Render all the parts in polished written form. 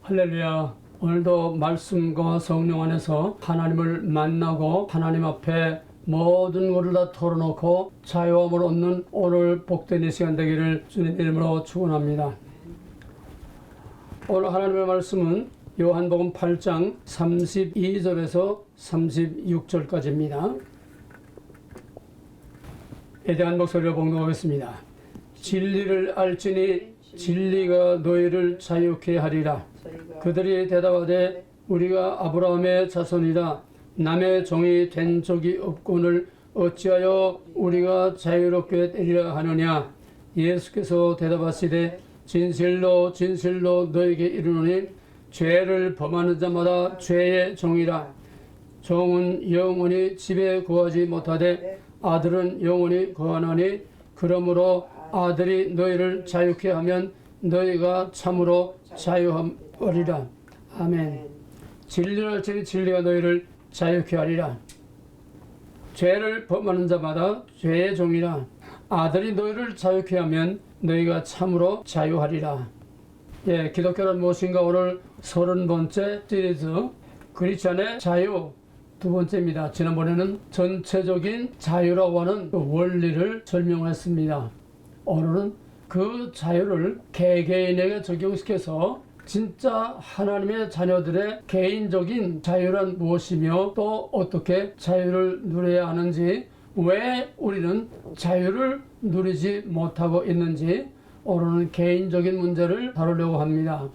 할렐루야. 오늘도 말씀과 성령 안에서 하나님을 만나고 하나님 앞에 모든 것을 다 털어놓고 자유함을 얻는 오늘 복된 이 시간 되기를 주님 이름으로 축원합니다. 오늘 하나님의 말씀은 요한복음 8장 32절에서 36절까지입니다. 에대한 목소리로 봉독하겠습니다. 진리를 알지니 진리가 너희를 자유케 하리라. 그들이 대답하되 우리가 아브라함의 자손이라 남의 종이 된 적이 없거늘 어찌하여 우리가 자유롭게 되리라 하느냐. 예수께서 대답하시되 진실로 진실로 너에게 이르노니 죄를 범하는 자마다 죄의 종이라. 종은 영원히 집에 거하지 못하되 아들은 영원히 거하나니 그러므로 아들이 너희를 자유케 하면 너희가 참으로 자유하리라. 아멘. 진리를 알지니 진리가 너희를 자유케 하리라. 죄를 범하는 자마다 죄의 종이라. 아들이 너희를 자유케 하면 너희가 참으로 자유하리라. 예, 기독교란 무엇인가 오늘 30번째 시리즈 크리스찬의 자유 두 번째입니다. 지난번에는 전체적인 자유라고 하는 그 원리를 설명했습니다. 오늘은 그 자유를 개개인에게 적용시켜서 진짜 하나님의 자녀들의 개인적인 자유란 무엇이며 또 어떻게 자유를 누려야 하는지, 왜 우리는 자유를 누리지 못하고 있는지 오늘은 개인적인 문제를 다루려고 합니다.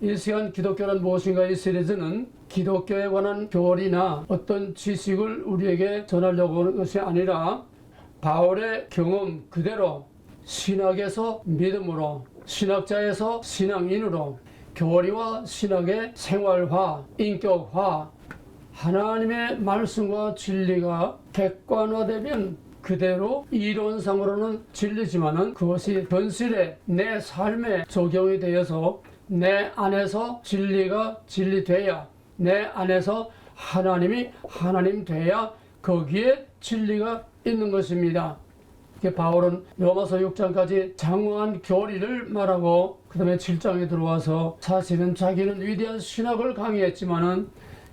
이 시간 기독교란 무엇인가 이 시리즈는 기독교에 관한 교리나 어떤 지식을 우리에게 전하려고 하는 것이 아니라 바울의 경험 그대로 신학에서 믿음으로, 신학자에서 신앙인으로 교리와 신학의 생활화, 인격화, 하나님의 말씀과 진리가 객관화되면 그대로 이론상으로는 진리지만은 그것이 현실에 내 삶에 적용이 되어서 내 안에서 진리가 진리돼야, 내 안에서 하나님이 하나님 돼야 거기에 진리가 있는 것입니다. 바울은 로마서 6장까지 장황한 교리를 말하고 그 다음에 7장에 들어와서 사실은 자기는 위대한 신학을 강의했지만은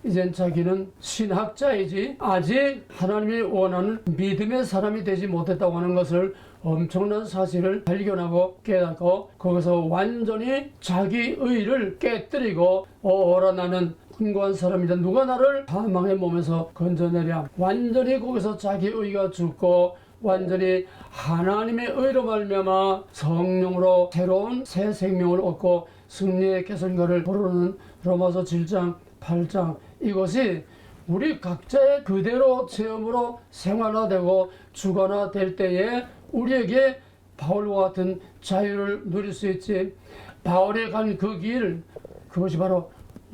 이젠 자기는 신학자이지 아직 하나님이 원하는 믿음의 사람이 되지 못했다고 하는 것을 엄청난 사실을 발견하고 깨닫고 거기서 완전히 자기 의를 깨뜨리고 오라 나는 hun고한 사람이다. 누가 나를 사망의 몸에서 건져내랴. 완전히 거기서 자기 의가 죽고 완전히 하나님의 의로 말미암아 성령으로 새로운 새 생명을 얻고 승리의 개선가를 부르는 로마서 7장 8장 이것이 우리 각자의 그대로 체험으로 생활화되고 주관화될 때에 우리에게 바울과 같은 자유를 누릴 수 있지. 바울이 간 그 길, 그것이 바로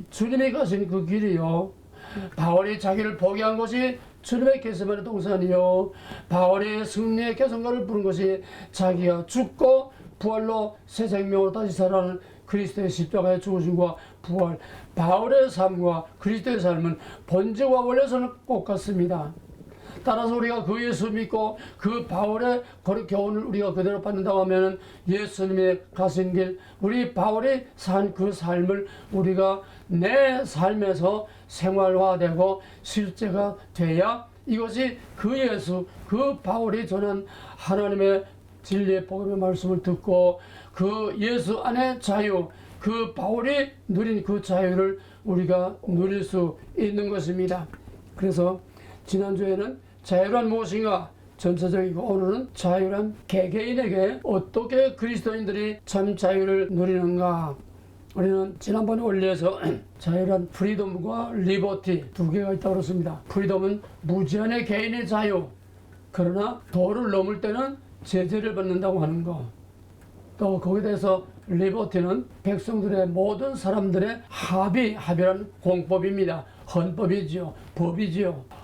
주님이 가신 그 길이요. 바울이 자기를 포기한 것이 주님의 겟세마네 동산이요. 바울이 승리의 개선가를 부른 것이 자기가 죽고 부활로 새 생명으로 다시 살아나는 그리스도의 십자가의 죽으심과 부활. 바울의 삶과 그리스도의 삶은 본질과 원래서는 똑같습니다. 따라서 우리가 그 예수 믿고 그 바울의 교훈을 우리가 그대로 받는다고 하면 예수님의 가신 길, 우리 바울이 산 그 삶을 우리가 내 삶에서 생활화되고 실제가 돼야 이것이 그 예수, 그 바울이 전한 하나님의 진리의 복음의 말씀을 듣고 그 예수 안의 자유, 그 바울이 누린 그 자유를 우리가 누릴 수 있는 것입니다. 그래서 지난주에는 자유란 무엇인가 전체적이고 오늘은 자유란 개개인에게 어떻게 그리스도인들이 참 자유를 누리는가. 우리는 지난번 원리에서 자유란 프리덤과 리버티 두 개가 있다고 그랬습니다. 프리덤은 무제한의 개인의 자유, 그러나 도를 넘을 때는 제재를 받는다고 하는 거. 또 거기에 대해서 리버티는 백성들의 모든 사람들의 합의란 공법입니다. 헌법이지요, 법이지요.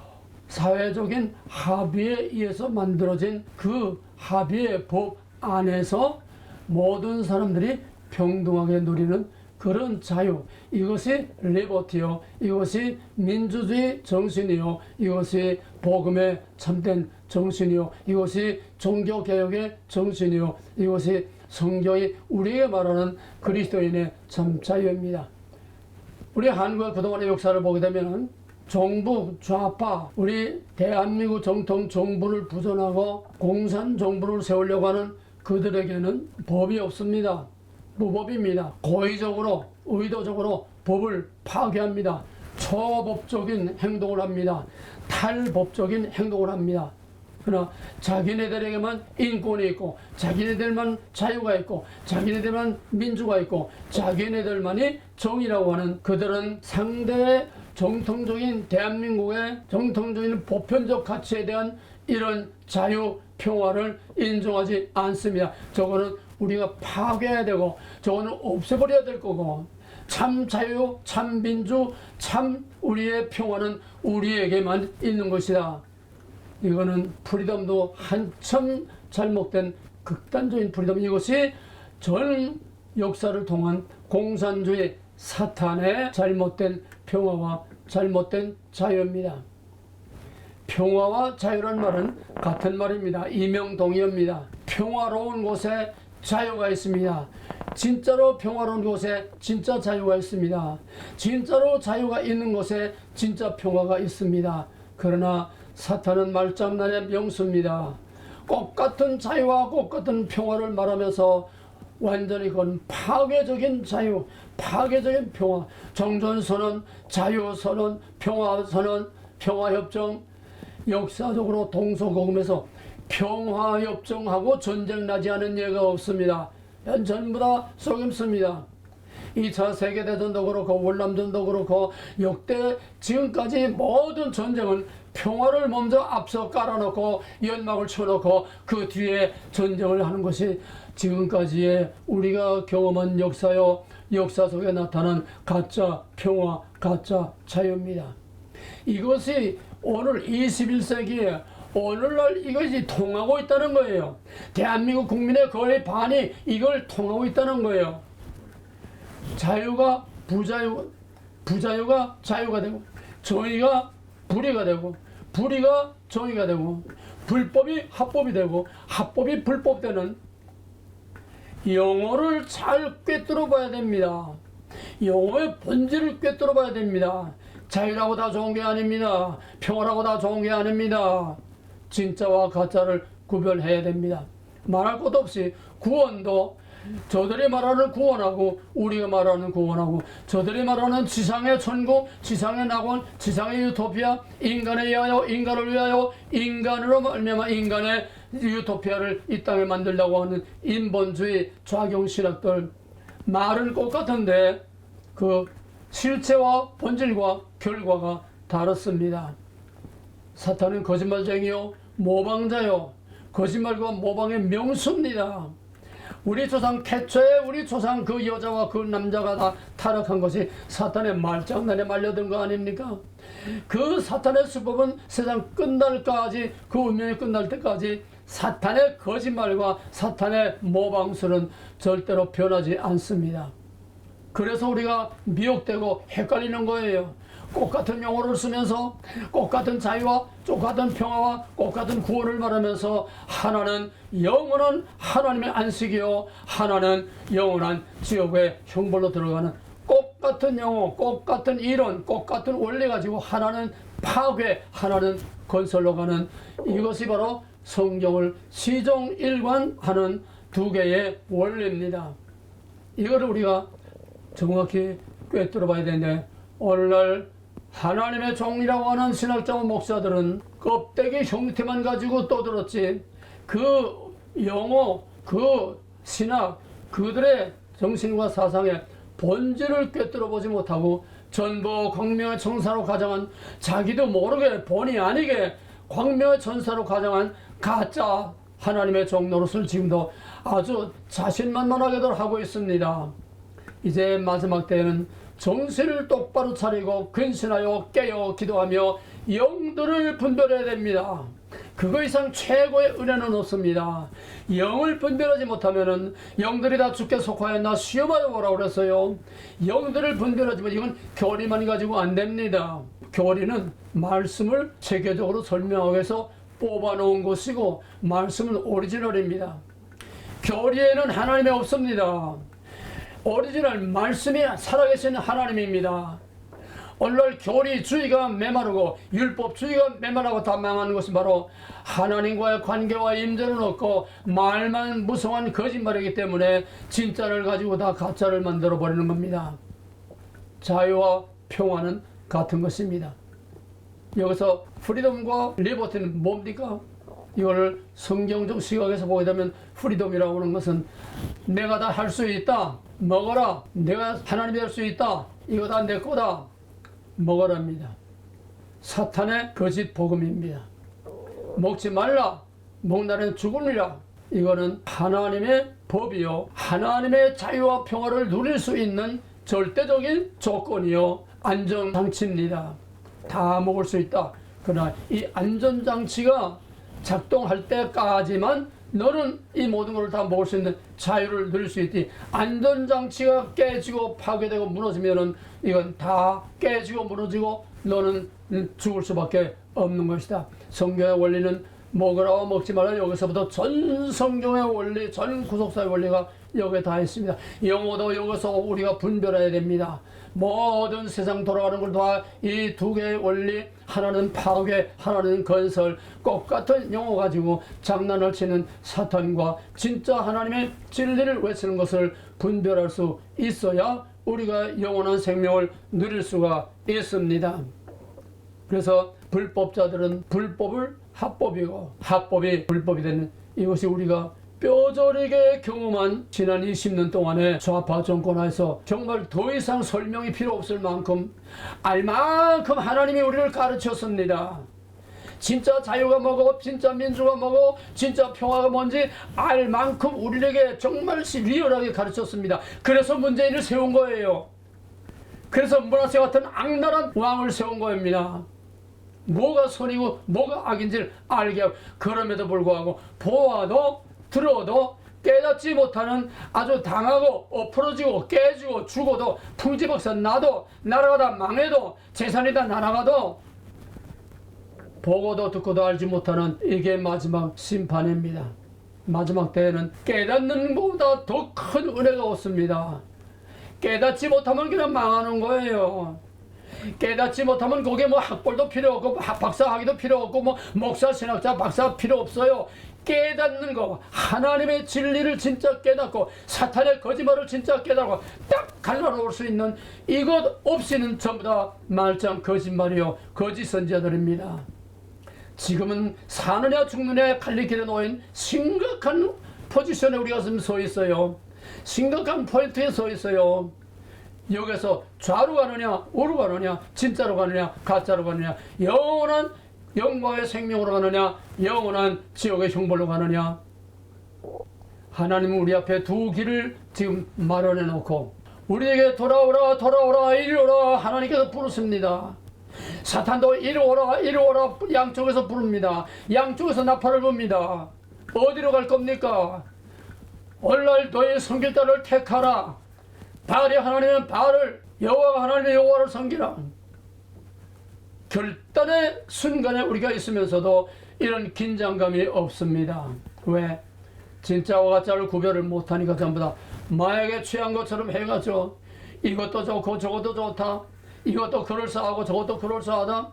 사회적인 합의에 의해서 만들어진 그 합의의 법 안에서 모든 사람들이 평등하게 누리는 그런 자유, 이것이 리버티요, 이것이 민주주의 정신이요, 이것이 복음의 참된 정신이요, 이것이 종교개혁의 정신이요, 이것이 성경이 우리에게 말하는 그리스도인의 참 자유입니다. 우리 한국의 그동안의 역사를 보게 되면 정부, 좌파, 우리 대한민국 정통 정부를 부정하고 공산 정부를 세우려고 하는 그들에게는 법이 없습니다. 무법입니다. 고의적으로, 의도적으로 법을 파괴합니다. 초법적인 행동을 합니다. 탈법적인 행동을 합니다. 그러나 자기네들에게만 인권이 있고, 자기네들만 자유가 있고, 자기네들만 민주가 있고, 자기네들만이 정의라고 하는 그들은 상대의 정통적인 대한민국의 정통적인 보편적 가치에 대한 이런 자유, 평화를 인정하지 않습니다. 저거는 우리가 파괴해야 되고, 저거는 없애버려야 될 거고, 참 자유, 참 민주, 참 우리의 평화는 우리에게만 있는 것이다. 이거는 프리덤도 한참 잘못된 극단적인 프리덤, 이것이 전 역사를 통한 공산주의 사탄의 잘못된 평화와 잘못된 자유입니다. 평화와 자유란 말은 같은 말입니다. 이명동의어입니다. 평화로운 곳에 자유가 있습니다. 진짜로 평화로운 곳에 진짜 자유가 있습니다. 진짜로 자유가 있는 곳에 진짜 평화가 있습니다. 그러나 사탄은 말장난의 명수입니다. 똑같은 자유와 똑같은 평화를 말하면서 완전히 그건 파괴적인 자유, 파괴적인 평화, 정전선언, 자유선언, 평화선언, 평화협정, 역사적으로 동서고금에서 평화협정하고 전쟁 나지 않은 예가 없습니다. 전부 다 속임수입니다. 2차 세계대전도 그렇고 월남전도 그렇고 역대 지금까지 모든 전쟁은 평화를 먼저 앞서 깔아놓고 연막을 쳐놓고 그 뒤에 전쟁을 하는 것이 지금까지의 우리가 경험한 역사요, 역사 속에 나타난 가짜 평화, 가짜 자유입니다. 이것이 오늘 21세기에 오늘날 이것이 통하고 있다는 거예요. 대한민국 국민의 거의 반이 이걸 통하고 있다는 거예요. 자유가 부자유가 자유가 되고, 정의가 불의가 되고, 불의가 정의가 되고, 불법이 합법이 되고, 합법이 불법되는 영어를 잘 꿰뚫어 봐야 됩니다. 영어의 본질을 꿰뚫어 봐야 됩니다. 자유라고 다 좋은 게 아닙니다. 평화라고 다 좋은 게 아닙니다. 진짜와 가짜를 구별해야 됩니다. 말할 것도 없이 구원도 저들이 말하는 구원하고 우리가 말하는 구원하고, 저들이 말하는 지상의 천국, 지상의 낙원, 지상의 유토피아, 인간에 의하여 인간을 위하여 인간으로 말미암아 인간의 유토피아를 이 땅에 만들려고 하는 인본주의 좌경신학들, 말은 똑같은데 그 실체와 본질과 결과가 다릅니다. 사탄은 거짓말쟁이요, 모방자요, 거짓말과 모방의 명수입니다. 우리 조상 태초에 우리 조상 그 여자와 그 남자가 다 타락한 것이 사탄의 말장난에 말려든 거 아닙니까? 그 사탄의 수법은 세상 끝날까지, 그 운명이 끝날 때까지 사탄의 거짓말과 사탄의 모방술은 절대로 변하지 않습니다. 그래서 우리가 미혹되고 헷갈리는 거예요. 똑같은 용어를 쓰면서 똑같은 자유와 똑같은 평화와 똑같은 구원을 말하면서 하나는 영원한 하나님의 안식이요, 하나는 영원한 지옥의 형벌로 들어가는 똑같은 용어, 똑같은 이론, 똑같은 원리 가지고 하나는 파괴, 하나는 건설로 가는, 이것이 바로 성경을 시종일관하는 두 개의 원리입니다. 이거를 우리가 정확히 꿰뚫어 봐야 되는데, 오늘날 하나님의 종이라고 하는 신학자와 목사들은 껍데기 형태만 가지고 떠들었지, 그 영어, 그 신학, 그들의 정신과 사상의 본질을 꿰뚫어 보지 못하고 전부 광명의 천사로 가장한, 자기도 모르게 본의 아니게 광명의 천사로 가장한 가짜 하나님의 종 노릇을 지금도 아주 자신만만하게들 하고 있습니다. 이제 마지막 때에는 정신을 똑바로 차리고 근신하여 깨어 기도하며 영들을 분별해야 됩니다. 그거 이상 최고의 은혜는 없습니다. 영을 분별하지 못하면은 영들이 다 주께 속하였나 시험하여 보라고 그랬어요. 영들을 분별하지만 이건 교리만 가지고 안 됩니다. 교리는 말씀을 체계적으로 설명하기 위해서 뽑아놓은 것이고, 말씀은 오리지널입니다. 교리에는 하나님이 없습니다. 오리지널 말씀이 살아계신 하나님입니다. 오늘날 교리주의가 메마르고 율법주의가 메마르고 다 망하는 것은 바로 하나님과의 관계와 임재는 없고 말만 무성한 거짓말이기 때문에 진짜를 가지고 다 가짜를 만들어 버리는 겁니다. 자유와 평화는 같은 것입니다. 여기서 프리덤과 리버티는 뭡니까? 이걸 성경적 시각에서 보게 되면 프리덤이라고 하는 것은 내가 다 할 수 있다, 먹어라, 내가 하나님이 될 수 있다, 이거 다 내 거다, 먹으랍니다. 사탄의 거짓 복음입니다. 먹지 말라, 먹나는 죽으리라. 이거는 하나님의 법이요, 하나님의 자유와 평화를 누릴 수 있는 절대적인 조건이요, 안전장치입니다. 다 먹을 수 있다. 그러나 이 안전장치가 작동할 때까지만 너는 이 모든 것을 다 먹을 수 있는 자유를 누릴 수 있지. 안전장치가 깨지고 파괴되고 무너지면은 이건 다 깨지고 무너지고 너는 죽을 수밖에 없는 것이다. 성경의 원리는 먹으라 먹지 말라, 여기서부터 전 성경의 원리, 전 구속사의 원리가 여기에 다 있습니다. 영어도 여기서 우리가 분별해야 됩니다. 모든 세상 돌아가는 걸 다 이 두 개의 원리, 하나는 파괴, 하나는 건설, 똑같은 용어 가지고 장난을 치는 사탄과 진짜 하나님의 진리를 외치는 것을 분별할 수 있어야 우리가 영원한 생명을 누릴 수가 있습니다. 그래서 불법자들은 불법을 합법이고 합법이 불법이 되는 이것이 우리가 뼈저리게 경험한 지난 20년 동안의 좌파 정권 하에서 정말 더 이상 설명이 필요 없을 만큼 알만큼 하나님이 우리를 가르쳤습니다. 진짜 자유가 뭐고 진짜 민주가 뭐고 진짜 평화가 뭔지 알 만큼 우리에게 정말 리얼하게 가르쳤습니다. 그래서 문재인을 세운 거예요. 그래서 문하세 같은 악랄한 왕을 세운 겁니다. 뭐가 선이고 뭐가 악인지를 알게 하고, 그럼에도 불구하고 보아도 들어도 깨닫지 못하는 아주 당하고 엎어지고 깨지고 죽어도 풍지박산 나도 나라가 다 망해도 재산이 다 날아가도 보고도 듣고도 알지 못하는 이게 마지막 심판입니다. 마지막 때에는 깨닫는 것보다 더 큰 은혜가 없습니다. 깨닫지 못하면 그냥 망하는 거예요. 깨닫지 못하면 거기에 뭐 학벌도 필요 없고 박사학위도 필요 없고 뭐 목사 신학자 박사 필요 없어요. 깨닫는 거, 하나님의 진리를 진짜 깨닫고 사탄의 거짓말을 진짜 깨닫고 딱 갈라놓을 수 있는 이것 없이는 전부 다 말짱 거짓말이요, 거짓 선지자들입니다. 지금은 사느냐 죽느냐의 갈림길에 놓인 심각한 포지션에 우리가 지금 서 있어요. 심각한 포인트에 서 있어요. 여기서 좌로 가느냐 우로 가느냐, 진짜로 가느냐 가짜로 가느냐, 영원한 영광의 생명으로 가느냐 영원한 지옥의 형벌로 가느냐. 하나님은 우리 앞에 두 길을 지금 마련해 놓고 우리에게 돌아오라 돌아오라 이리 오라 하나님께서 부르십니다. 사탄도 이리 오라 이리 오라 양쪽에서 부릅니다. 양쪽에서 나팔을 붑니다. 어디로 갈 겁니까? 오늘날 너의 섬길자를 택하라. 바알이 하나님은 바알을, 여호와가 하나님의 여호와를 섬기라. 결단의 순간에 우리가 있으면서도 이런 긴장감이 없습니다. 왜? 진짜와 가짜를 구별을 못하니까 전부 다 마약에 취한 것처럼 해가지고 이것도 좋고 저것도 좋다, 이것도 그럴싸하고 저것도 그럴싸하다.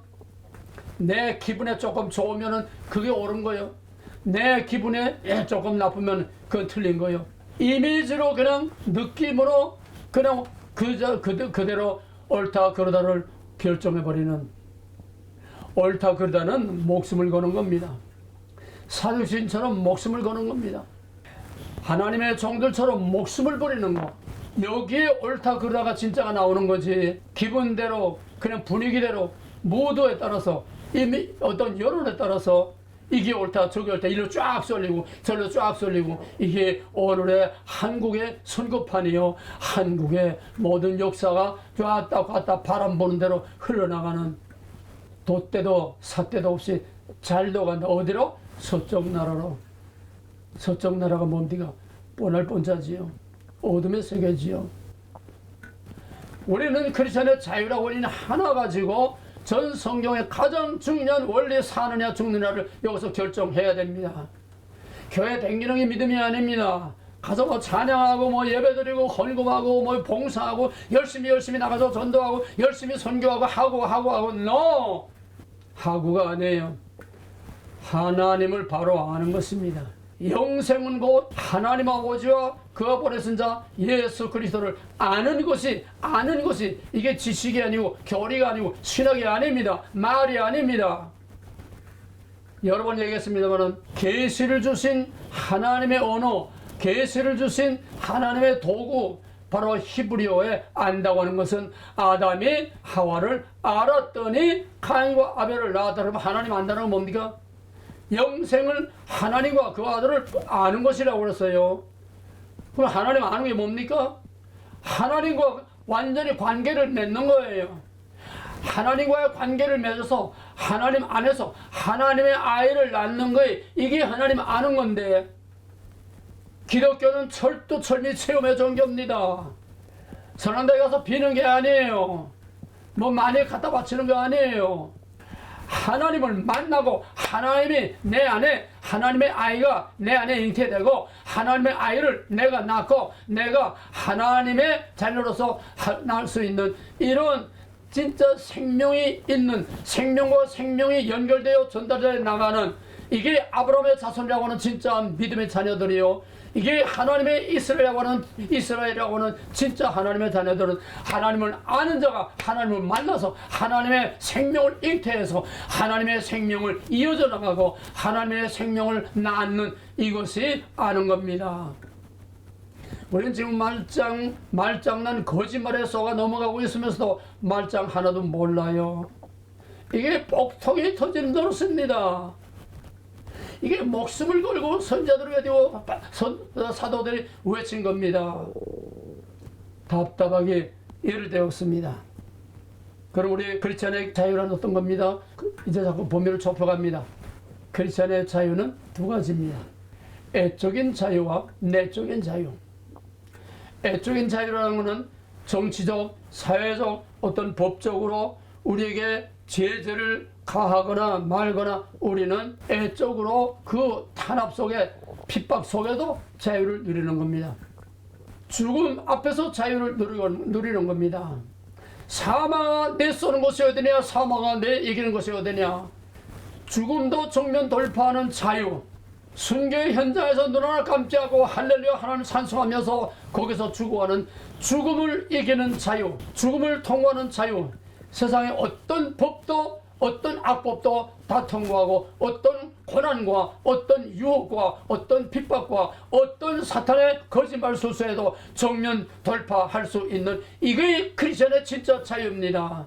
내 기분에 조금 좋으면은 그게 옳은 거예요. 내 기분에 조금 나쁘면 그건 틀린 거예요. 이미지로 그냥 느낌으로 그냥 그대로 옳다 그르다를 결정해버리는, 옳다 그르다는 목숨을 거는 겁니다. 사두신처럼 목숨을 거는 겁니다. 하나님의 종들처럼 목숨을 버리는 거, 여기에 옳다 그르다가 진짜가 나오는 거지. 기분대로 그냥 분위기대로 무도에 따라서 이미 어떤 여론에 따라서 이게 옳다 저게 옳다 이리로 쫙 쏠리고 저리로 쫙 쏠리고, 이게 오늘의 한국의 선거판이요, 한국의 모든 역사가 왔다 갔다 바람 보는 대로 흘러나가는, 돛대도 삿대도 없이 잘도 간다. 어디로? 서쪽 나라로. 서쪽 나라가 뭡니까? 뻔할 뻔자지요. 어둠의 세계지요. 우리는 크리스천의 자유라고 원리는 하나 가지고 전 성경의 가장 중요한 원리, 사느냐 죽느냐를 여기서 결정해야 됩니다. 교회 댕기는 게 믿음이 아닙니다. 가서 뭐 찬양하고 뭐 예배드리고 헌금하고 뭐 봉사하고 열심히 나가서 전도하고 열심히 선교하고 하고 no! 하고가 아니에요. 하나님을 바로 아는 것입니다. 영생은 곧 하나님 아버지와 그가 보내신 자 예수 그리스도를 아는 것이 이게 지식이 아니고 교리가 아니고 신학이 아닙니다. 말이 아닙니다. 여러 번 얘기했습니다만 계시를 주신 하나님의 언어, 계시를 주신 하나님의 도구, 바로 히브리어에 안다고 하는 것은 아담이 하와를 알았더니 가인과 아벨을 낳았다. 그러면 하나님 안다는 건 뭡니까? 영생을 하나님과 그 아들을 아는 것이라고 그랬어요. 그럼 하나님 아는 게 뭡니까? 하나님과 완전히 관계를 맺는 거예요. 하나님과의 관계를 맺어서 하나님 안에서 하나님의 아이를 낳는 거에 이게 하나님 아는 건데, 기독교는 철두철미 체험의 종교입니다. 선한데 가서 비는 게 아니에요. 뭐 많이 갖다 바치는 거 아니에요. 하나님을 만나고 하나님이 내 안에, 하나님의 아이가 내 안에 잉태되고 하나님의 아이를 내가 낳고 내가 하나님의 자녀로서 낳을 수 있는 이런 진짜 생명이 있는, 생명과 생명이 연결되어 전달되어 나가는, 이게 아브라함의 자손이라고 하는 진짜 믿음의 자녀들이요. 이게 하나님의 이스라엘이라고 하는 진짜 하나님의 자녀들은 하나님을 아는 자가 하나님을 만나서 하나님의 생명을 잉태해서 하나님의 생명을 이어져 나가고 하나님의 생명을 낳는, 이것이 아는 겁니다. 우리는 지금 말장난 거짓말에 속아 넘어가고 있으면서도 말장 하나도 몰라요. 이게 복통이 터지는 노릇입니다. 이게 목숨을 걸고 선자들을 가지고 사도들이 외친 겁니다. 답답하게 예를 되었습니다. 그럼 우리 크리스찬의 자유란 어떤 겁니다? 이제 자꾸 범위를 좁혀갑니다. 크리스찬의 자유는 두 가지입니다. 애적인 자유와 내적인 자유. 애적인 자유라는 것은 정치적, 사회적, 어떤 법적으로 우리에게 제재를 가하거나 말거나 우리는 애적으로 그 탄압 속에, 핍박 속에도 자유를 누리는 겁니다. 죽음 앞에서 자유를 누리는 겁니다. 사망아 내 쏘는 것이 어디냐, 사망아 내 이기는 것이 어디냐. 죽음도 정면 돌파하는 자유, 순교의 현장에서 눈 하나 감지 않고 할렐루야 하나님 찬송하면서 거기서 죽어가는 죽음을 이기는 자유, 죽음을 통과하는 자유. 세상에 어떤 법도 어떤 악법도 다 통과하고 어떤 고난과 어떤 유혹과 어떤 핍박과 어떤 사탄의 거짓말 수수에도 정면 돌파할 수 있는, 이게 크리스천의 진짜 자유입니다.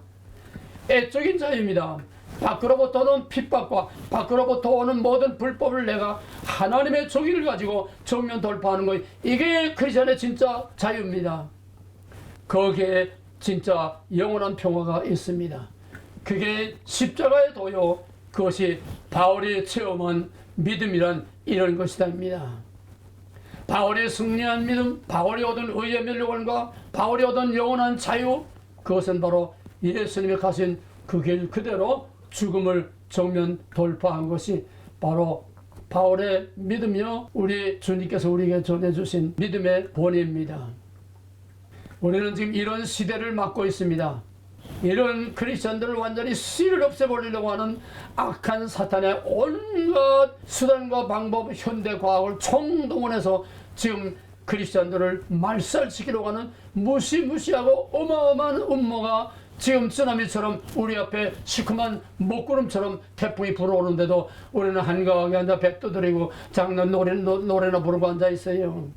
애적인 자유입니다. 밖으로부터는 핍박과 밖으로부터 오는 모든 불법을 내가 하나님의 정의를 가지고 정면 돌파하는 것, 이게 크리스천의 진짜 자유입니다. 거기에 진짜 영원한 평화가 있습니다. 그게 십자가의 도요, 그것이 바울이 체험한 믿음이란 이런 것이다입니다. 바울이 승리한 믿음, 바울이 얻은 의의 멸류관과 바울이 얻은 영원한 자유, 그것은 바로 예수님이 가신 그 길 그대로 죽음을 정면 돌파한 것이 바로 바울의 믿음이요, 우리 주님께서 우리에게 전해주신 믿음의 본입니다. 우리는 지금 이런 시대를 맞고 있습니다. 이런 크리스천들을 완전히 씨를 없애버리려고 하는 악한 사탄의 온갖 수단과 방법, 현대과학을 총동원해서 지금 크리스천들을 말살시키려고 하는 무시무시하고 어마어마한 음모가 지금 쓰나미처럼 우리 앞에 시커먼 먹구름처럼 태풍이 불어오는데도 우리는 한가하게 앉아 백도 드리고 장난 노래나 부르고 앉아 있어요.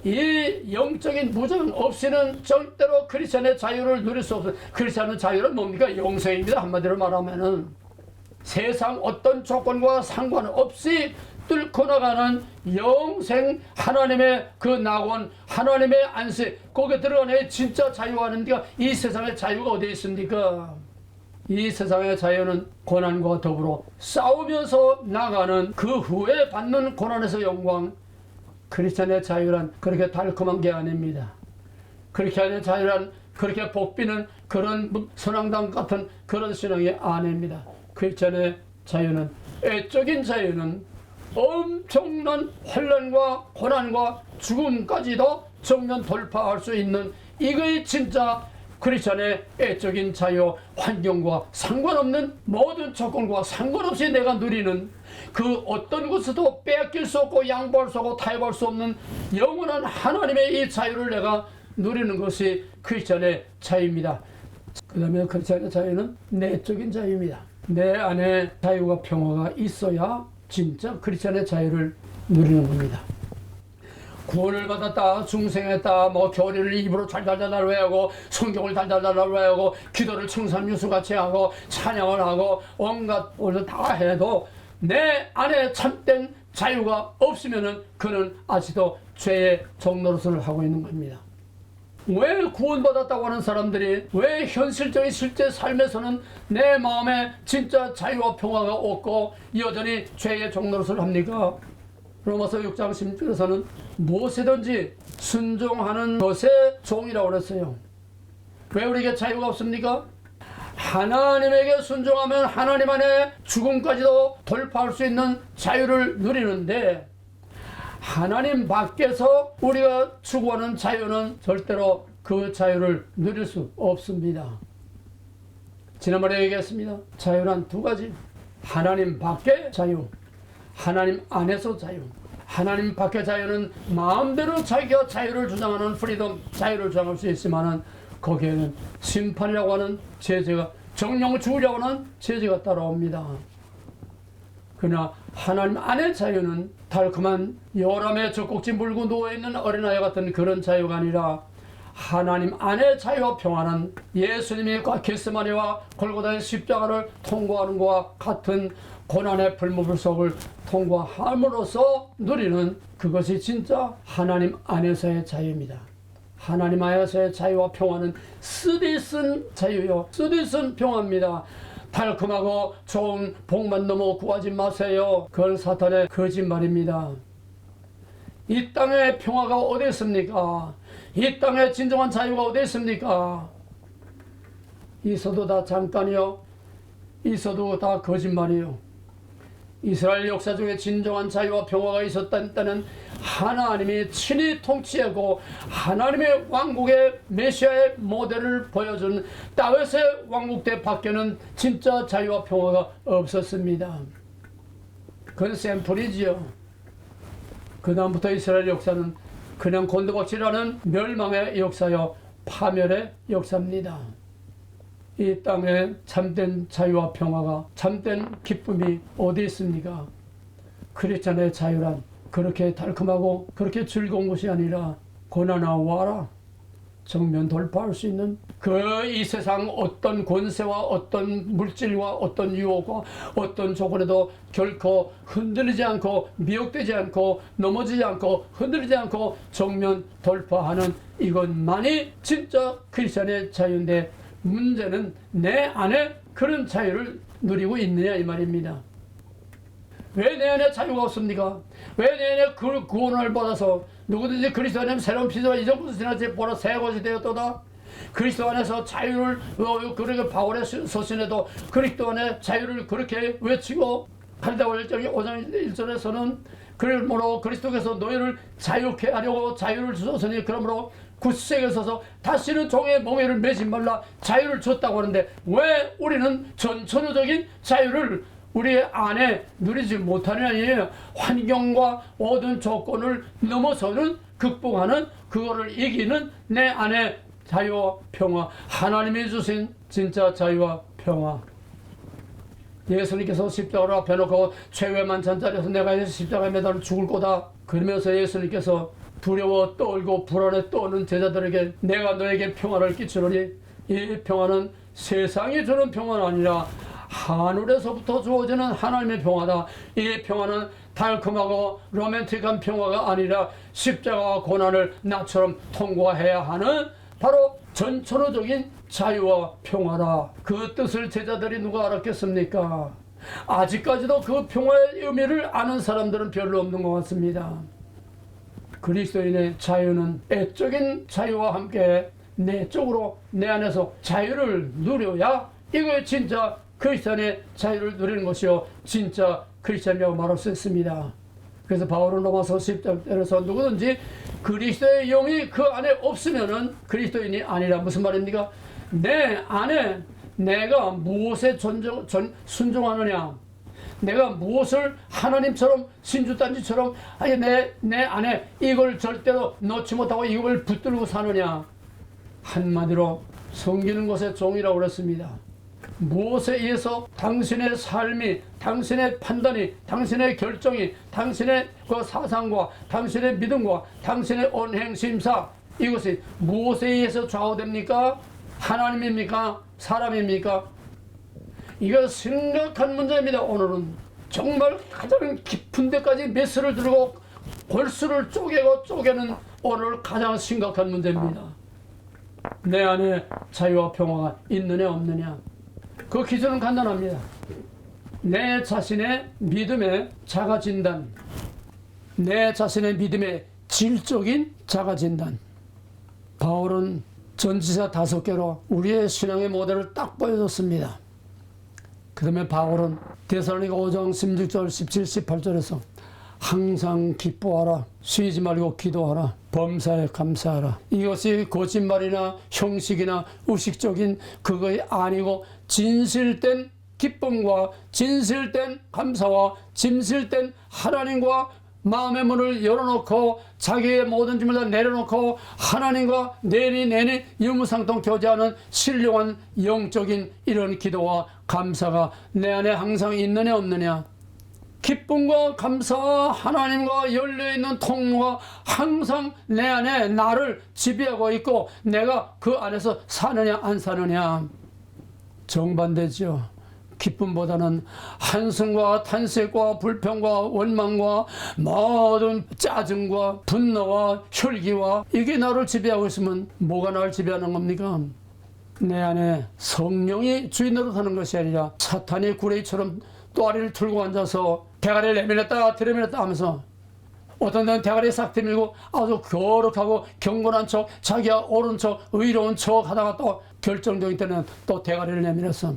이 영적인 무장 없이는 절대로 크리스천의 자유를 누릴 수 없어요. 크리스천의 자유는 뭡니까? 영생입니다. 한마디로 말하면은 세상 어떤 조건과 상관없이 뚫고 나가는 영생, 하나님의 그 낙원, 하나님의 안식, 거기에 들어가는 진짜 자유하는 데가 이 세상의 자유가 어디에 있습니까? 이 세상의 자유는 고난과 더불어 싸우면서 나가는 그 후에 받는 고난에서 영광. 크리스천의 자유란 그렇게 달콤한 게 아닙니다. 그렇게 하는 자유란 그렇게 복비는 그런 선앙당 같은 그런 신앙이 아닙니다. 크리스천의 자유는, 애적인 자유는 엄청난 환난과 고난과 죽음까지도 정면 돌파할 수 있는 이거의 진짜 크리스천의 애적인 자유, 환경과 상관없는 모든 조건과 상관없이 내가 누리는 그 어떤 것에도 빼앗길 수 없고 양보할 수 없고 타협할 수 없는 영원한 하나님의 이 자유를 내가 누리는 것이 크리스천의 자유입니다. 그 다음에 크리스천의 자유는 내적인 자유입니다. 내 안에 자유와 평화가 있어야 진짜 크리스천의 자유를 누리는 겁니다. 구원을 받았다, 중생했다, 교리를 입으로 달달달 외우고 성경을 달달달 외우고 기도를 청산유수같이 하고 찬양을 하고 온갖 오늘 다 해도 내 안에 참된 자유가 없으면은 그는 아직도 죄의 종노릇을 하고 있는 겁니다. 왜 구원받았다고 하는 사람들이 왜 현실적인 실제 삶에서는 내 마음에 진짜 자유와 평화가 없고 여전히 죄의 종노릇을 합니까? 로마서 6장 16절에서는 무엇이든지 순종하는 것의 종이라고 그랬어요. 왜 우리에게 자유가 없습니까? 하나님에게 순종하면 하나님 안에 죽음까지도 돌파할 수 있는 자유를 누리는데 하나님 밖에서 우리가 추구하는 자유는 절대로 그 자유를 누릴 수 없습니다. 지난번에 얘기했습니다. 자유란 두 가지. 하나님 밖의 자유, 하나님 안에서 자유. 하나님 밖의 자유는 마음대로 자기가 자유를 주장하는 프리덤, 자유를 주장할 수 있지만은 거기에는 심판이라고 하는 제재가, 정령 죽으려고 하는 제재가 따라옵니다. 그러나 하나님 안의 자유는 달콤한 여람에 젖꼭지 물고 누워있는 어린아이 같은 그런 자유가 아니라 하나님 안의 자유와 평화는 예수님이 겟세마네와 골고다의 십자가를 통과하는 것과 같은 고난의 불무불속을 통과함으로써 누리는 그것이 진짜 하나님 안에서의 자유입니다. 하나님 안에서의 자유와 평화는 쓰디쓴 자유요, 쓰디쓴 평화입니다. 달콤하고 좋은 복만 너무 구하지 마세요. 그건 사탄의 거짓말입니다. 이 땅의 평화가 어디 있습니까? 이 땅의 진정한 자유가 어디 있습니까? 있어도 다 잠깐이요, 있어도 다 거짓말이요. 이스라엘 역사 중에 진정한 자유와 평화가 있었던 때는 하나님이 친히 통치하고 하나님의 왕국의 메시아의 모델을 보여준 다윗의 왕국 때 밖에는 진짜 자유와 평화가 없었습니다. 그건 샘플이지요. 그 다음부터 이스라엘 역사는 그냥 곤두박질하는 멸망의 역사요, 파멸의 역사입니다. 이 땅에 참된 자유와 평화가, 참된 기쁨이 어디 있습니까? 크리스찬의 자유란 그렇게 달콤하고 그렇게 즐거운 것이 아니라 고난아 와라, 정면 돌파할 수 있는 그 이 세상 어떤 권세와 어떤 물질과 어떤 유혹과 어떤 조건에도 결코 흔들리지 않고 미혹되지 않고 넘어지지 않고 흔들리지 않고 정면 돌파하는 이것만이 진짜 크리스찬의 자유인데, 문제는 내 안에 그런 자유를 누리고 있느냐 이 말입니다. 왜 내 안에 자유가 없습니까? 왜 내 안에 그 구원을 받아서 누구든지 그리스도 안에 새로운 피조가 이전 것을 지나지 보라 새 것이 되었도다. 그리스도 안에서 자유를 그렇게 바울의 서신에도 그리스도 안에 자유를 그렇게 외치고 갈대와 1장 5장 1절에서는 그러므로 그리스도께서 너희를 자유케 하려고 자유를 주셨으니 그러므로 굳세게 서서 다시는 종의 멍에를 매지 말라 자유를 줬다고 하는데 왜 우리는 전천후적인 자유를 우리 안에 누리지 못하느냐? 환경과 모든 조건을 넘어서는, 극복하는, 그거를 이기는 내 안에 자유와 평화, 하나님이 주신 진짜 자유와 평화. 예수님께서 십자가를 앞에 놓고 최후의 만찬자리에서 내가 십자가에 매달려 죽을 거다 그러면서 예수님께서 두려워 떨고 불안에 떠는 제자들에게 내가 너에게 평화를 끼치노니 이 평화는 세상이 주는 평화는 아니라 하늘에서부터 주어지는 하나님의 평화다. 이 평화는 달콤하고 로맨틱한 평화가 아니라 십자가와 고난을 나처럼 통과해야 하는 바로 전천후적인 자유와 평화다. 그 뜻을 제자들이 누가 알았겠습니까? 아직까지도 그 평화의 의미를 아는 사람들은 별로 없는 것 같습니다. 그리스도인의 자유는 애적인 자유와 함께 내적으로 내 안에서 자유를 누려야 이거에 진짜 크리스찬의 자유를 누리는 것이요 진짜 크리스찬이라고 말할 수 있습니다. 그래서 바울은 로마서 10장에서 누구든지 그리스도의 영이 그 안에 없으면은 그리스도인이 아니라. 무슨 말입니까? 내 안에 내가 무엇에 순종하느냐, 내가 무엇을 하나님처럼 신주단지처럼 아니 내 안에 이걸 절대로 놓지 못하고 이걸 붙들고 사느냐. 한마디로 섬기는 것의 종이라고 그랬습니다. 무엇에 의해서 당신의 삶이, 당신의 판단이, 당신의 결정이, 당신의 그 사상과 당신의 믿음과 당신의 언행심사, 이것이 무엇에 의해서 좌우됩니까? 하나님입니까? 사람입니까? 이거 심각한 문제입니다. 오늘은 정말 가장 깊은 데까지 메스를 들고 골수를 쪼개는 오늘 가장 심각한 문제입니다. 내 안에 자유와 평화가 있느냐 없느냐. 그 기준은 간단합니다. 내 자신의 믿음의 자가진단, 내 자신의 믿음의 질적인 자가진단. 바울은 전지사 5개로 우리의 신앙의 모델을 딱 보여줬습니다. 그 다음에 바울은 데살로니가 5장 16절 17, 18절에서 항상 기뻐하라, 쉬지 말고 기도하라, 범사에 감사하라. 이것이 거짓말이나 형식이나 의식적인 그것이 아니고 진실된 기쁨과 진실된 감사와 진실된 하나님과 마음의 문을 열어놓고 자기의 모든 짐을 다 내려놓고 하나님과 내니 유무상통 교제하는 신령한 영적인 이런 기도와 감사가 내 안에 항상 있느냐 없느냐. 기쁨과 감사와 하나님과 열려있는 통로가 항상 내 안에 나를 지배하고 있고 내가 그 안에서 사느냐 안 사느냐. 정반대죠. 기쁨보다는 한숨과 탄색과 불평과 원망과 모든 짜증과 분노와 혈기와 이게 나를 지배하고 있으면 뭐가 나를 지배하는 겁니까? 내 안에 성령이 주인 노릇하는 것이 아니라 사탄이 구레이처럼 또아리를 들고 앉아서 대가리를 내밀었다 들이밀었다 하면서 어떤 데는 대가리 싹 들밀고 아주 거룩하고 경건한 척 자기가 옳은 척 의로운 척 하다가 또 결정적인 때는 또 대가리를 내밀었어.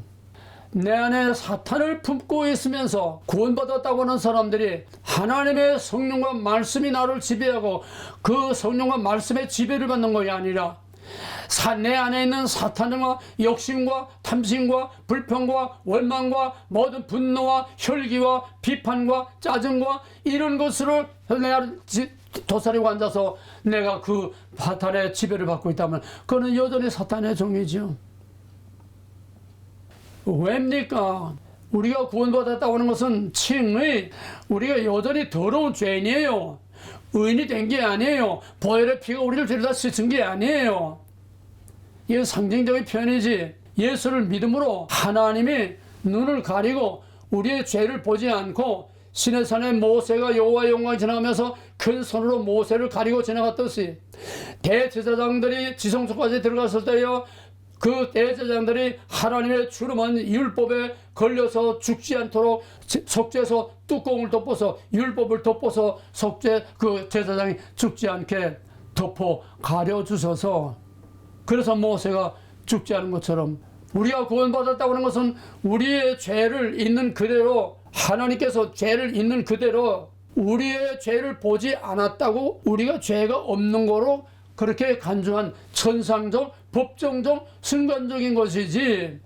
내 안에 사탄을 품고 있으면서 구원받았다고 하는 사람들이 하나님의 성령과 말씀이 나를 지배하고 그 성령과 말씀의 지배를 받는 것이 아니라 내 안에 있는 사탄과 욕심과 탐심과 불평과 원망과 모든 분노와 혈기와 비판과 짜증과 이런 것으로 내가 도사리고 앉아서 내가 그 사탄의 지배를 받고 있다면 그거는 여전히 사탄의 종이죠. 왜입니까? 우리가 구원받았다고 하는 것은 칭의, 우리가 여전히 더러운 죄인이에요. 의인이 된 게 아니에요. 보혈의 피가 우리를 죄를 다 씻은 게 아니에요. 이게 상징적인 표현이지. 예수를 믿음으로 하나님이 눈을 가리고 우리의 죄를 보지 않고 시내산에 모세가 여호와의 영광이 지나가면서 큰 손으로 모세를 가리고 지나갔듯이 대제사장들이 지성소까지 들어갔을 때요, 그 대제사장들이 하나님의 주름한 율법에 걸려서 죽지 않도록 속죄소 뚜껑을 덮어서 율법을 덮어서 속죄 그 제사장이 죽지 않게 덮어 가려주셔서, 그래서 모세가 죽지 않은 것처럼 우리가 구원받았다고 하는 것은 우리의 죄를 있는 그대로, 하나님께서 죄를 있는 그대로 우리의 죄를 보지 않았다고 우리가 죄가 없는 거로 그렇게 간주한 천상적, 법정적, 순간적인 것이지,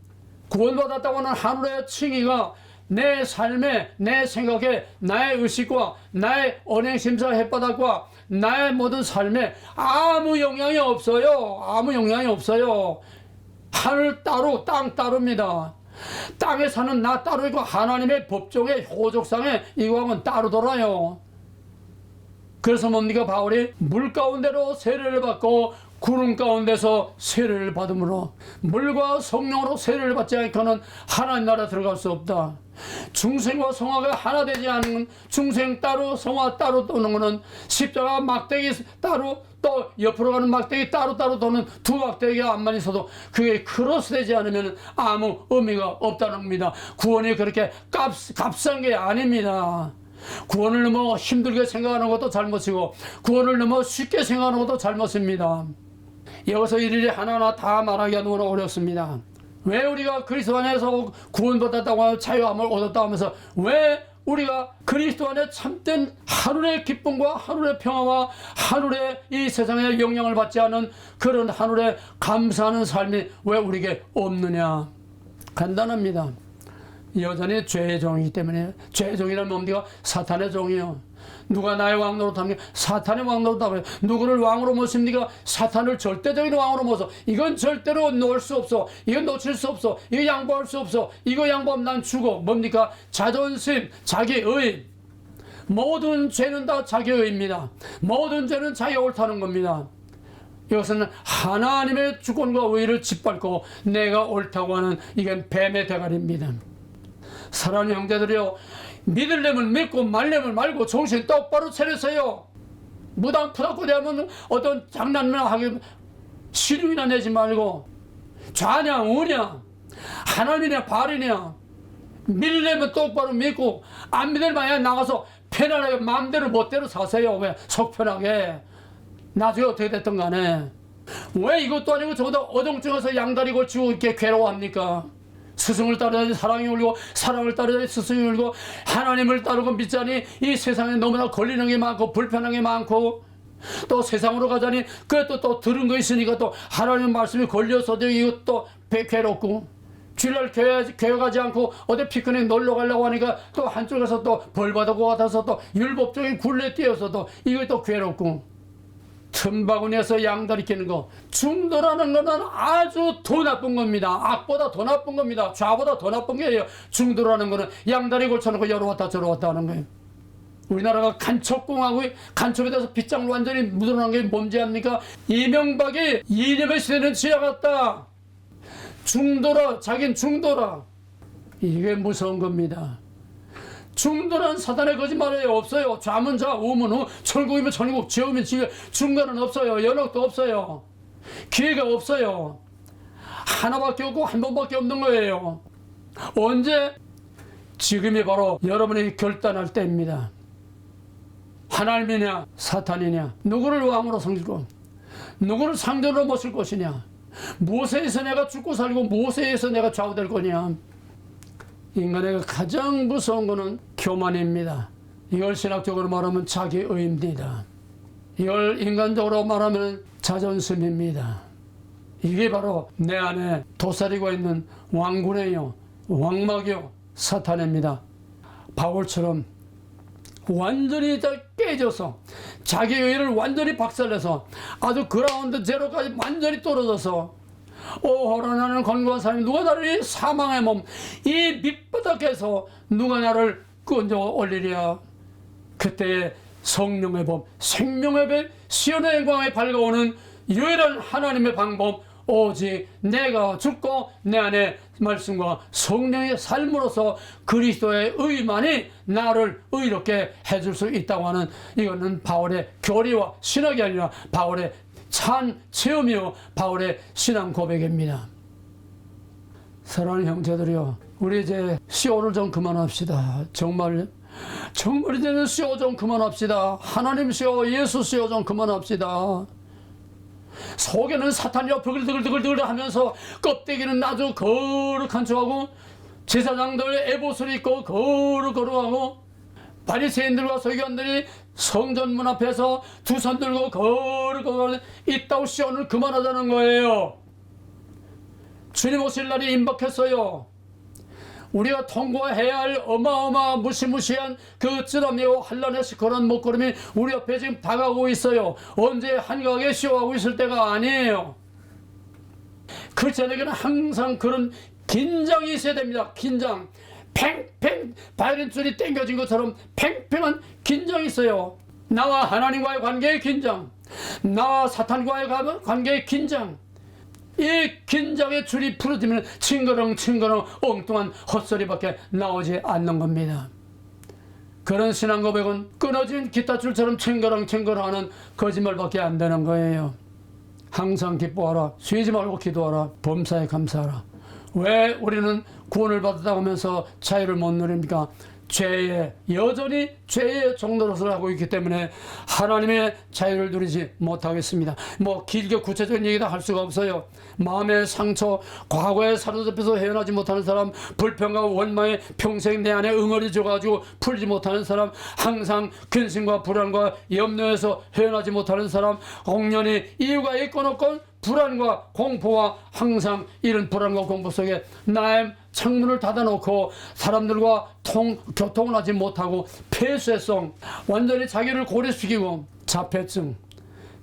구원받았다고 하는 하늘의 칭의가 내 삶에, 내 생각에, 나의 의식과 나의 언행심사 햇바닥과 나의 모든 삶에 아무 영향이 없어요. 아무 영향이 없어요. 하늘 따로 땅 따로입니다. 땅에 사는 나 따로 있고 하나님의 법정의 호족상에 이거하고는 따로 돌아요. 그래서 뭡니까? 바울이 물 가운데로 세례를 받고 구름 가운데서 세례를 받음으로, 물과 성령으로 세례를 받지 않고는 하나님 나라 들어갈 수 없다. 중생과 성화가 하나 되지 않는, 중생 따로 성화 따로 도는 것은 십자가 막대기 따로 또 옆으로 가는 막대기 따로 도는 두 막대기가 안만 있어도 그게 크로스 되지 않으면 아무 의미가 없다는 겁니다. 구원이 그렇게 값싼 게 아닙니다. 구원을 너무 힘들게 생각하는 것도 잘못이고 구원을 너무 쉽게 생각하는 것도 잘못입니다. 여기서 일일이 하나하나 다 말하기가 너무 어렵습니다. 왜 우리가 그리스도 안에서 구원받았다고 하면 자유함을 얻었다고 하면서 왜 우리가 그리스도 안에 참된 하늘의 기쁨과 하늘의 평화와 하늘의 이 세상에 영향을 받지 않은 그런 하늘에 감사하는 삶이 왜 우리에게 없느냐? 간단합니다. 여전히 죄의 종이기 때문에. 죄의 종이라는 뭡니까? 사탄의 종이요. 누가 나의 왕 노릇합니까? 사탄의 왕 노릇하고요. 누구를 왕으로 모십니까? 사탄을 절대적인 왕으로 모셔. 이건 절대로 놓을 수 없어. 이건 놓칠 수 없어. 이거 양보할 수 없어. 이거 양보하면 난 죽어. 뭡니까? 자존심, 자기의. 모든 죄는 다 자기의입니다. 모든 죄는 자기가 옳다는 겁니다. 이것은 하나님의 주권과 의를 짓밟고 내가 옳다고 하는 이건 뱀의 대가리입니다. 사랑하는 형제들이요, 믿으려면 믿고 말려면 말고 정신 똑바로 차리세요. 무당푸닥거리하면 어떤 장난이나 하기 시름이나 내지 말고 좌냐 우냐 하나님이냐 바리냐 믿으려면 똑바로 믿고 안 믿을 바에 나가서 편안하게 마음대로 멋대로 사세요. 왜? 속 편하게. 나중에 어떻게 됐든 간에 왜 이것도 아니고 저보다 어정쩡해서 양다리 걸치고 이렇게 괴로워합니까? 스승을 따르자니 사랑이 울고 사랑을 따르자니 스승이 울고 하나님을 따르고 믿자니 이 세상에 너무나 걸리는 게 많고 불편한 게 많고 또 세상으로 가자니 그것도 또 들은 거 있으니까 또 하나님 말씀이 걸려서도 이것도 괴롭고 주일날 교회 가지 않고 어디 피크닉 놀러 가려고 하니까 또 한쪽에서 또 벌 받을 것 같아서 또 율법적인 굴레 뛰어서 또 이것도 괴롭고 틈바구니에서 양다리 끼는 거. 중도라는 거는 아주 더 나쁜 겁니다. 악보다 더 나쁜 겁니다. 좌보다 더 나쁜 게예요. 중도라는 거는 양다리 걸쳐놓고 여러 왔다 저러 왔다 하는 거예요. 우리나라가 간첩공화국이 간첩에 대해서 빗장로 완전히 묻어난 게 뭔지 압니까? 이명박이 이념의 시대는 지나갔다. 중도라, 자긴 중도라. 이게 무서운 겁니다. 중도란 사단의 거짓말이 없어요. 좌면 좌, 우면 우, 천국이면 천국, 지옥이면 지옥. 중간은 없어요. 연옥도 없어요. 기회가 없어요. 하나밖에 없고 한 번밖에 없는 거예요. 언제? 지금이 바로 여러분이 결단할 때입니다. 하나님이냐 사탄이냐, 누구를 왕으로 섬기고 누구를 상전으로 모실 것이냐, 무엇에서 내가 죽고 살고 무엇에서 내가 좌우될 거냐. 인간에게 가장 무서운 것은 교만입니다. 이걸 신학적으로 말하면 자기의입니다. 이걸 인간적으로 말하면 자존심입니다. 이게 바로 내 안에 도사리고 있는 왕군이요, 왕막이요, 사탄입니다. 바울처럼 완전히 깨져서 자기의를 완전히 박살내서 아주 그라운드 제로까지 완전히 떨어져서 오호라 나는 건강한 사람이 누가 나를 이 사망의 몸 이 밑바닥에서 누가 나를 끈져 올리랴. 그때 성령의 법, 생명의 배, 시온의 영광에 밝아오는 유일한 하나님의 방법, 오직 내가 죽고 내 안에 말씀과 성령의 삶으로서 그리스도의 의만이 나를 의롭게 해줄 수 있다고 하는, 이거는 바울의 교리와 신학이 아니라 바울의 찬 체험이요, 바울의 신앙 고백입니다. 사랑하는 형제들이요, 우리 이제 시오를 좀 그만합시다. 정말 이제는 시오 좀 그만합시다. 하나님 시오, 예수 시오 좀 그만합시다. 속에는 사탄이 버글드글드글 하면서 껍데기는 아주 거룩한 척하고 제사장들 에봇을 입고 거룩하고 바리새인들과 서기관들이 성전 문 앞에서 두 손 들고 거룩하고 이따오 시온을 그만하자는 거예요. 주님 오실 날이 임박했어요. 우리가 통과해야 할 어마어마한 무시무시한 그 쓰라미와 한란의 시커런 목걸음이 우리 옆에 지금 다가오고 있어요. 언제 한가하게 쉬어가고 있을 때가 아니에요. 크리스찬에게는 항상 그런 긴장이 있어야 됩니다. 긴장. 팽팽 바이올린줄이 당겨진 것처럼 팽팽한 긴장이 있어요. 나와 하나님과의 관계의 긴장, 나와 사탄과의 관계의 긴장. 이 긴장의 줄이 풀어지면 칭그렁 엉뚱한 헛소리밖에 나오지 않는 겁니다. 그런 신앙 고백은 끊어진 기타줄처럼 칭그렁 하는 거짓말밖에 안 되는 거예요. 항상 기뻐하라, 쉬지 말고 기도하라, 범사에 감사하라. 왜 우리는 구원을 받았다고 하면서 자유를 못 누립니까? 죄에 여전히 죄의 종노릇을 하고 있기 때문에 하나님의 자유를 누리지 못하겠습니다. 뭐 길게 구체적인 얘기도 할 수가 없어요. 마음의 상처, 과거에 사로잡혀서 헤어나지 못하는 사람, 불평과 원망에 평생 내 안에 응어리져가지고 풀지 못하는 사람, 항상 근심과 불안과 염려에서 헤어나지 못하는 사람, 공연히 이유가 있건 없건 불안과 공포와 항상 이런 불안과 공포 속에 나의 창문을 닫아놓고 사람들과 교통을 하지 못하고 폐쇄성, 완전히 자기를 고립시키고 자폐증.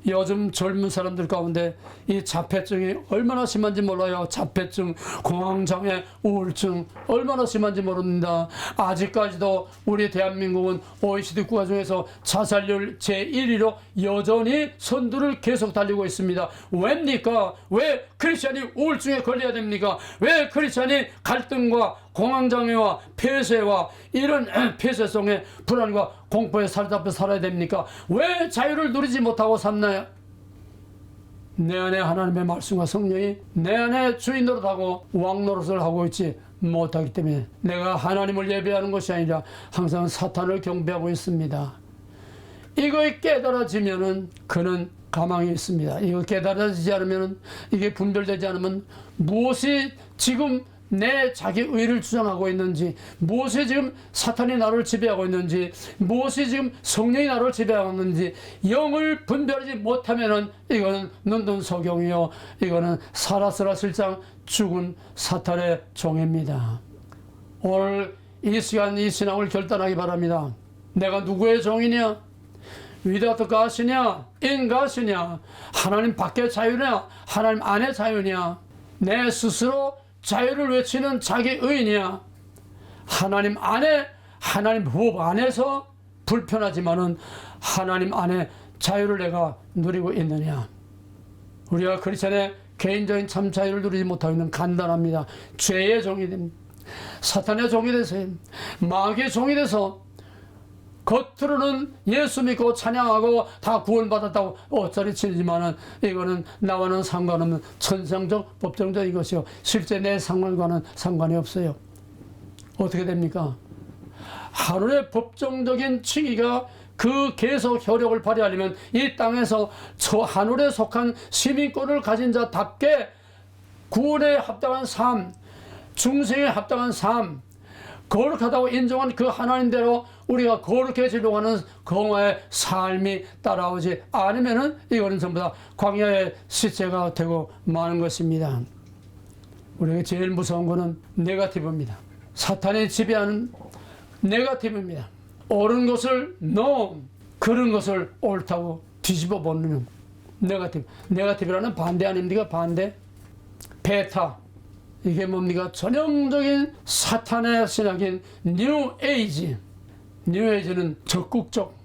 요즘 젊은 사람들 가운데 이 자폐증이 얼마나 심한지 몰라요. 자폐증, 공황장애, 우울증 얼마나 심한지 모릅니다. 아직까지도 우리 대한민국은 OECD 국가 중에서 자살률 제1위로 여전히 선두를 계속 달리고 있습니다. 왜입니까? 왜 크리스찬이 우울증에 걸려야 됩니까? 왜 크리스찬이 갈등과 공황장애와 폐쇄와 이런 폐쇄성의 불안과 공포에 사로잡혀 살아야 됩니까? 왜 자유를 누리지 못하고 샀나요? 내 안에 하나님의 말씀과 성령이 내 안에 주인 노릇하고 왕 노릇을 하고 있지 못하기 때문에 내가 하나님을 예배하는 것이 아니라 항상 사탄을 경배하고 있습니다. 이거에 깨달아지면은 그는 가망이 있습니다. 이거 깨달아지지 않으면, 이게 분별되지 않으면 무엇이 지금 내 자기 의를 주장하고 있는지, 무엇이 지금 사탄이 나를 지배하고 있는지, 무엇이 지금 성령이 나를 지배하고 있는지 영을 분별하지 못하면은 이거는 눈뜬 소경이요, 이거는 사라스라 실장 죽은 사탄의 종입니다. 오늘 이 시간 이 신앙을 결단하기 바랍니다. 내가 누구의 종이냐? without God이냐? in God이냐? 하나님 밖의 자유냐? 하나님 안의 자유냐? 내 스스로 자유를 외치는 자기의냐? 하나님 안에, 하나님 법 안에서 불편하지만은 하나님 안에 자유를 내가 누리고 있느냐? 우리가 크리스천의 개인적인 참 자유를 누리지 못하고 있는 간단합니다. 죄의 종이 됩니다. 사탄의 종이 돼서, 마귀의 종이 돼서 겉으로는 예수 믿고 찬양하고 다 구원받았다고 옷자리 치지만은 이거는 나와는 상관없는 천상적 법정적인 것이요, 실제 내 상관과는 상관이 없어요. 어떻게 됩니까? 하늘의 법정적인 칭의가 그 계속 효력을 발휘하려면 이 땅에서 저 하늘에 속한 시민권을 가진 자답게 구원에 합당한 삶, 중생에 합당한 삶, 거룩하다고 인정한 그 하나님대로 우리가 거룩해지려고 하는 공화의 삶이 따라오지 않으면은 이거는 전부 다 광야의 시체가 되고 마는 것입니다. 우리가 제일 무서운 것은 네거티브입니다. 사탄이 지배하는 네거티브입니다. 옳은 것을 no, 그런 것을 옳다고 뒤집어 보는 네거티브. 네거티브라는 반대 아닙니까? 반대. 베타. 이게 뭡니까? 전형적인 사탄의 신학인 뉴 에이지. 뉴 에이지는 적극적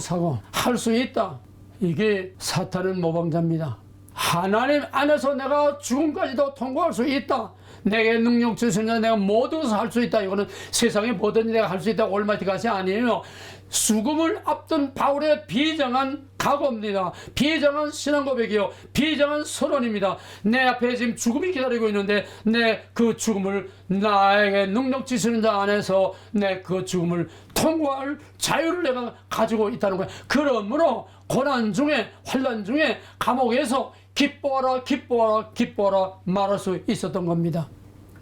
사고, 할 수 있다. 이게 사탄은 모방자입니다. 하나님 안에서 내가 죽음까지도 통과할 수 있다. 내게 능력 주시는 내가 모든 것을 할 수 있다. 이거는 세상에 뭐든지 내가 할 수 있다. 올마이티 것이 아니에요. 죽음을 앞둔 바울의 비장한 각오입니다. 비장한 신앙 고백이요, 비장한 선언입니다. 내 앞에 지금 죽음이 기다리고 있는데 내 그 죽음을 나에게 능력 주시는 자 안에서 내 그 죽음을 통과할 자유를 내가 가지고 있다는 거야. 그러므로 고난 중에, 환난 중에, 감옥에서 기뻐하라 기뻐하라 기뻐하라 말할 수 있었던 겁니다.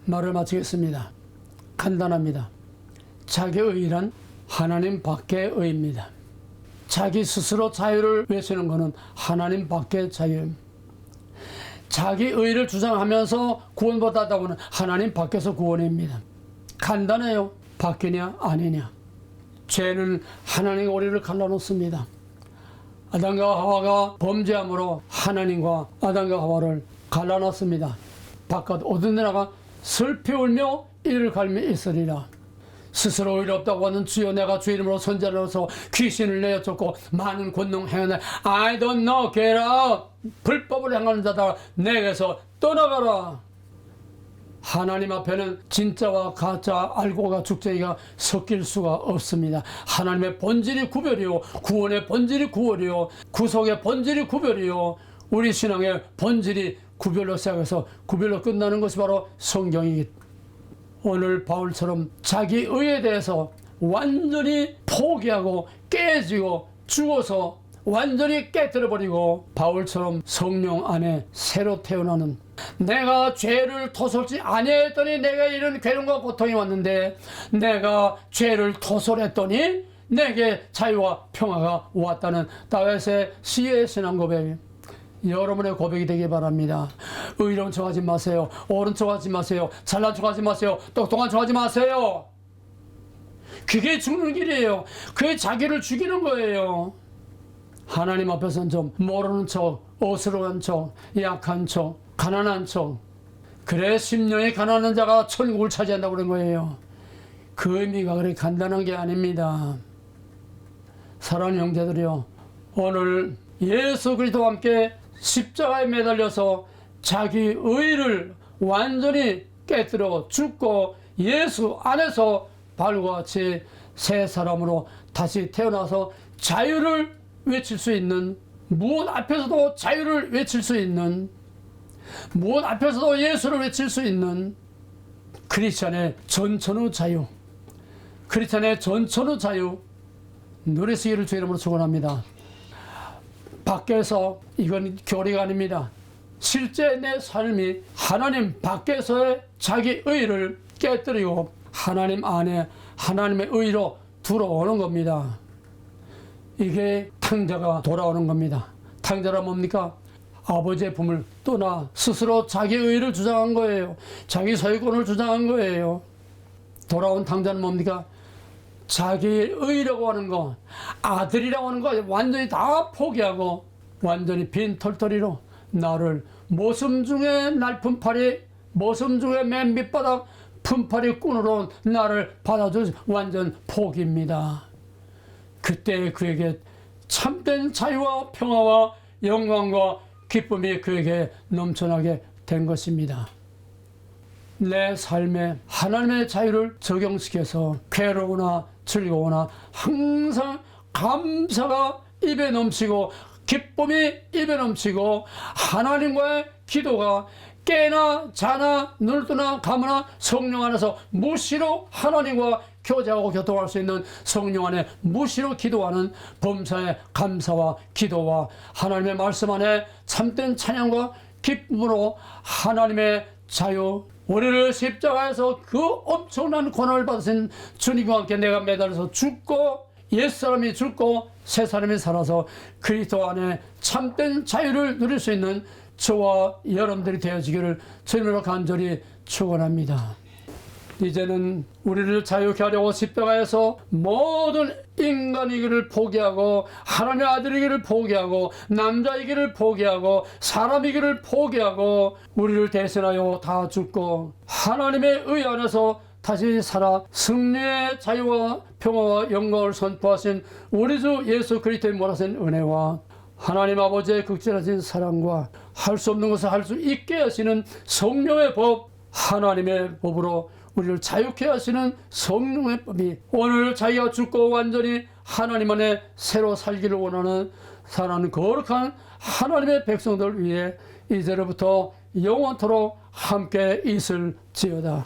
말을 마치겠습니다. 간단합니다. 자기의 의란 하나님 밖의 의입니다. 자기 스스로 자유를 외치는 것은 하나님 밖의 자유입니다. 자기 의를 주장하면서 구원받았다고 하는 하나님 밖에서 구원입니다. 간단해요. 밖이냐 아니냐. 죄는 하나님과 우리를 갈라놓습니다. 아담과 하와가 범죄함으로 하나님과 아담과 하와를 갈라놨습니다. 바깥 어떤 데나가 슬피 울며 이를 갈며 있으리라. 스스로 의롭다고 하는 주여, 내가 주 이름으로 선자로서 귀신을 내쫓고 많은 권능 행하네. I don't know, get out. 불법을 행하는 자다, 내게서 떠나가라. 하나님 앞에는 진짜와 가짜, 알고가 죽쟁이가 섞일 수가 없습니다. 하나님의 본질이 구별이요, 구원의 본질이 구별이요, 구속의 본질이 구별이요, 우리 신앙의 본질이 구별로 시작해서 구별로 끝나는 것이 바로 성경이기. 오늘 바울처럼 자기 의에 대해서 완전히 포기하고 깨지고 죽어서 완전히 깨뜨려버리고 바울처럼 성령 안에 새로 태어나는, 내가 죄를 토설지 아니했더니 내가 이런 괴로움과 고통이 왔는데 내가 죄를 토설했더니 내게 자유와 평화가 왔다는 다윗의 시의 신앙 고백, 여러분의 고백이 되기 바랍니다. 의로운 척하지 마세요. 옳은 척하지 마세요. 잘난 척하지 마세요. 똑똑한 척하지 마세요. 그게 죽는 길이에요. 그게 자기를 죽이는 거예요. 하나님 앞에서는 좀 모르는 척, 어스러운 척, 약한 척, 가난한 척, 그래 심령이 가난한 자가 천국을 차지한다고 그런 거예요. 그 의미가 그렇게 간단한 게 아닙니다. 사랑하는 형제들이요, 오늘 예수 그리스도와 함께 십자가에 매달려서 자기 의를 완전히 깨뜨려 죽고 예수 안에서 발과 같이 새 사람으로 다시 태어나서 자유를 외칠 수 있는, 무엇 앞에서도 자유를 외칠 수 있는, 무엇 앞에서도 예수를 외칠 수 있는 크리스찬의 전천후 자유, 크리스찬의 전천후 자유 누리시기를 주 이름으로 축원합니다. 밖에서, 이건 교리가 아닙니다. 실제 내 삶이 하나님 밖에서의 자기 의를 깨뜨리고 하나님 안에 하나님의 의로 들어오는 겁니다. 이게 탕자가 돌아오는 겁니다. 탕자라 뭡니까? 아버지의 품을 떠나 스스로 자기 의를 주장한 거예요. 자기 소유권을 주장한 거예요. 돌아온 탕자는 뭡니까? 자기 의라고 하는 거, 아들이라고 하는 거 완전히 다 포기하고 완전히 빈 털터리로 나를 모습 중에 날품팔이, 모습 중에 맨 밑바닥 품팔이 꾼으로 나를 받아줄 완전 포기입니다. 그때 그에게 참된 자유와 평화와 영광과 기쁨이 그에게 넘쳐나게 된 것입니다. 내 삶에 하나님의 자유를 적용시켜서 괴로우나 즐거우나 항상 감사가 입에 넘치고 기쁨이 입에 넘치고 하나님과의 기도가 깨나 자나 눈을 뜨나 감으나 성령 안에서 무시로 하나님과 교제하고 교통할 수 있는 성령 안에 무시로 기도하는 범사의 감사와 기도와 하나님의 말씀 안에 참된 찬양과 기쁨으로 하나님의 자유, 우리를 십자가에서 그 엄청난 고난을 받으신 주님과 함께 내가 매달려서 죽고 옛사람이 죽고 새사람이 살아서 그리스도 안에 참된 자유를 누릴 수 있는 저와 여러분들이 되어지기를 주님으로 간절히 축원합니다. 이제는 우리를 자유케 하려고 십자가에서 모든 인간이기를 포기하고 하나님의 아들이기를 포기하고 남자이기를 포기하고 사람이기를 포기하고 우리를 대신하여 다 죽고 하나님의 의 안에서 다시 살아 승리의 자유와 평화와 영광을 선포하신 우리 주 예수 그리스도의 모라신 은혜와 하나님 아버지의 극진하신 사랑과 할 수 없는 것을 할 수 있게 하시는 성령의 법, 하나님의 법으로 우리를 자유케 하시는 성령의 법이 오늘 자기가 죽고 완전히 하나님 안에 새로 살기를 원하는 사랑하는 거룩한 하나님의 백성들 위해 이제로부터 영원토록 함께 있을지어다.